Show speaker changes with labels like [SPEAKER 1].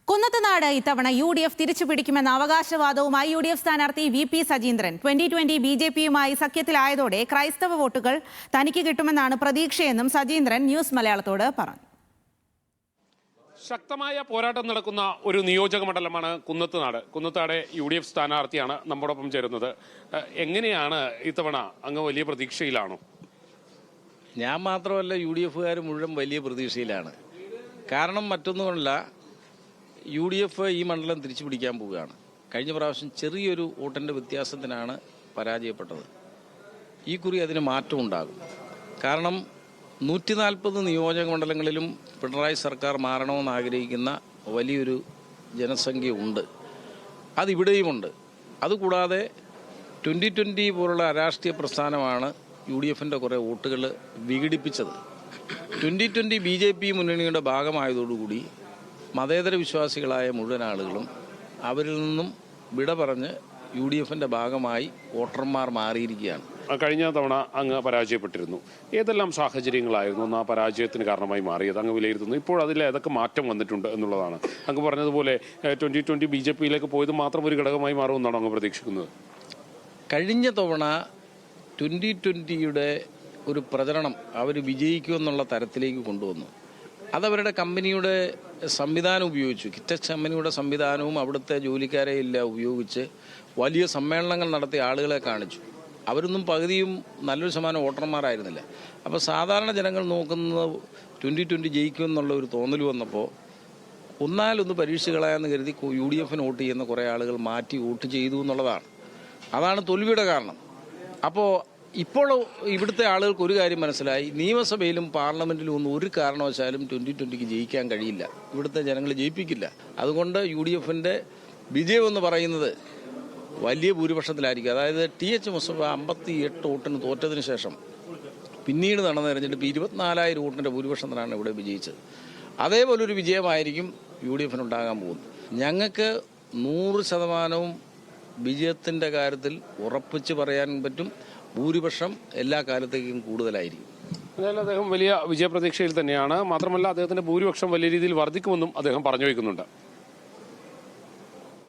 [SPEAKER 1] കുന്നത്തുനാട് ഇത്തവണ UDF തിരിച്ചുപിടിക്കുമെന്ന അവകാശവാദവുമായി UDF സ്ഥാനാർത്ഥി VP Sajeendran 2020 BJPയുമായി സഖ്യത്തിലായതോടെ ക്രൈസ്തവ വോട്ടുകൾ തനിക്ക് കിട്ടുമെന്നാണ് പ്രതീക്ഷയെന്നും സജീന്ദ്രൻ ന്യൂസ് മലയാളത്തോട് പറഞ്ഞു.
[SPEAKER 2] ശക്തമായ പോരാട്ടം നടക്കുന്ന ഒരു നിയോജക മണ്ഡലമാണ് കുന്നത്തുനാട്. കുന്നത്താടെ UDF സ്ഥാനാർത്ഥിയാണ് നമ്മോടൊപ്പം ചേരുന്നത്. എങ്ങനെയാണ് ഇത്തവണ അങ്ങ് വലിയ പ്രതീക്ഷയിലാണോ?
[SPEAKER 3] ഞാൻ മാത്രമല്ല, UDFകാർ മുഴുവൻ വലിയ പ്രതീക്ഷയിലാണ്. കാരണം മറ്റൊന്നുമല്ല, UDF ഈ മണ്ഡലം തിരിച്ചു പിടിക്കാൻ പോവുകയാണ്. കഴിഞ്ഞ പ്രാവശ്യം ചെറിയൊരു വോട്ടിൻ്റെ വ്യത്യാസത്തിനാണ് പരാജയപ്പെട്ടത്. ഈ കുറി അതിന് മാറ്റം ഉണ്ടാകും. കാരണം 140 നിയോജക മണ്ഡലങ്ങളിലും പിണറായി സർക്കാർ മാറണമെന്ന് ആഗ്രഹിക്കുന്ന വലിയൊരു ജനസംഖ്യ ഉണ്ട്. അതിവിടെയുമുണ്ട്. അതുകൂടാതെ 2020 പോലുള്ള അരാഷ്ട്രീയ പ്രസ്ഥാനമാണ് UDFൻ്റെ കുറേ വോട്ടുകൾ വിഘടിപ്പിച്ചത്. 2020 BJP മുന്നണിയുടെ ഭാഗമായതോടുകൂടി മതേതര വിശ്വാസികളായ മുഴുവൻ ആളുകളും അവരിൽ നിന്നും വിട പറഞ്ഞ് UDFൻ്റെ ഭാഗമായി വോട്ടർമാർ മാറിയിരിക്കുകയാണ്.
[SPEAKER 2] കഴിഞ്ഞ തവണ അങ്ങ് പരാജയപ്പെട്ടിരുന്നു. ഏതെല്ലാം സാഹചര്യങ്ങളായിരുന്നു ആ പരാജയത്തിന് കാരണമായി മാറിയത് അങ്ങ് വിലയിരുത്തുന്നു? ഇപ്പോൾ അതിൽ ഏതൊക്കെ മാറ്റം വന്നിട്ടുണ്ട് എന്നുള്ളതാണ്. അങ്ങ് പറഞ്ഞതുപോലെ 2020 BJPയിലേക്ക് പോയത് മാത്രം ഒരു ഘടകമായി മാറുമെന്നാണ് അങ്ങ് പ്രതീക്ഷിക്കുന്നത്?
[SPEAKER 3] കഴിഞ്ഞ തവണ 2020യുടെ ഒരു പ്രചരണം അവർ വിജയിക്കുമെന്നുള്ള തരത്തിലേക്ക് കൊണ്ടുവന്നു. അതവരുടെ കമ്പനിയുടെ സംവിധാനം ഉപയോഗിച്ചു. കിറ്റക്സ് കമ്പനിയുടെ സംവിധാനവും അവിടുത്തെ ജോലിക്കാരെ എല്ലാം ഉപയോഗിച്ച് വലിയ സമ്മേളനങ്ങൾ നടത്തി ആളുകളെ കാണിച്ചു. അവരൊന്നും പകുതിയും നല്ലൊരു ശതമാനം വോട്ടർമാരായിരുന്നില്ല. അപ്പോൾ സാധാരണ ജനങ്ങൾ നോക്കുന്നത് 2020 ജയിക്കുമെന്നുള്ള ഒരു തോന്നൽ വന്നപ്പോൾ ഒന്നാലൊന്ന് പരീക്ഷ കളയാമെന്ന് കരുതി UDFന് വോട്ട് ചെയ്യുന്ന കുറേ ആളുകൾ മാറ്റി വോട്ട് ചെയ്തു എന്നുള്ളതാണ്. അതാണ് തോൽവിയുടെ കാരണം. അപ്പോൾ ഇപ്പോൾ ഇവിടുത്തെ ആളുകൾക്ക് ഒരു കാര്യം മനസ്സിലായി, നിയമസഭയിലും പാർലമെൻറ്റിലും ഒന്നും ഒരു കാരണവശാലും 2020 ജയിക്കാൻ കഴിയില്ല. ഇവിടുത്തെ ജനങ്ങൾ ജയിപ്പിക്കില്ല. അതുകൊണ്ട് UDFൻ്റെ വിജയം എന്ന് പറയുന്നത് വലിയ ഭൂരിപക്ഷത്തിലായിരിക്കും. അതായത് TH മുസ്തഫ 58 വോട്ടിന് തോറ്റതിന് ശേഷം പിന്നീട് നടന്ന തെരഞ്ഞെടുപ്പ് 24,000 വോട്ടിൻ്റെ ഭൂരിപക്ഷത്തിനാണ് ഇവിടെ വിജയിച്ചത്. അതേപോലൊരു വിജയമായിരിക്കും UDFന് ഉണ്ടാകാൻ പോകുന്നത്. ഞങ്ങൾക്ക് 100% വിജയത്തിൻ്റെ കാര്യത്തിൽ ഉറപ്പിച്ച് പറയാൻ പറ്റും. ഭൂരിപക്ഷം എല്ലാ കാലത്തേക്കും കൂടുതലായിരിക്കും.
[SPEAKER 2] എന്നാലും അദ്ദേഹം വലിയ വിജയപ്രതീക്ഷയിൽ തന്നെയാണ്. മാത്രമല്ല, അദ്ദേഹത്തിന്റെ ഭൂരിപക്ഷം വലിയ രീതിയിൽ വർദ്ധിക്കുമെന്നും അദ്ദേഹം പറഞ്ഞു വയ്ക്കുന്നുണ്ട്.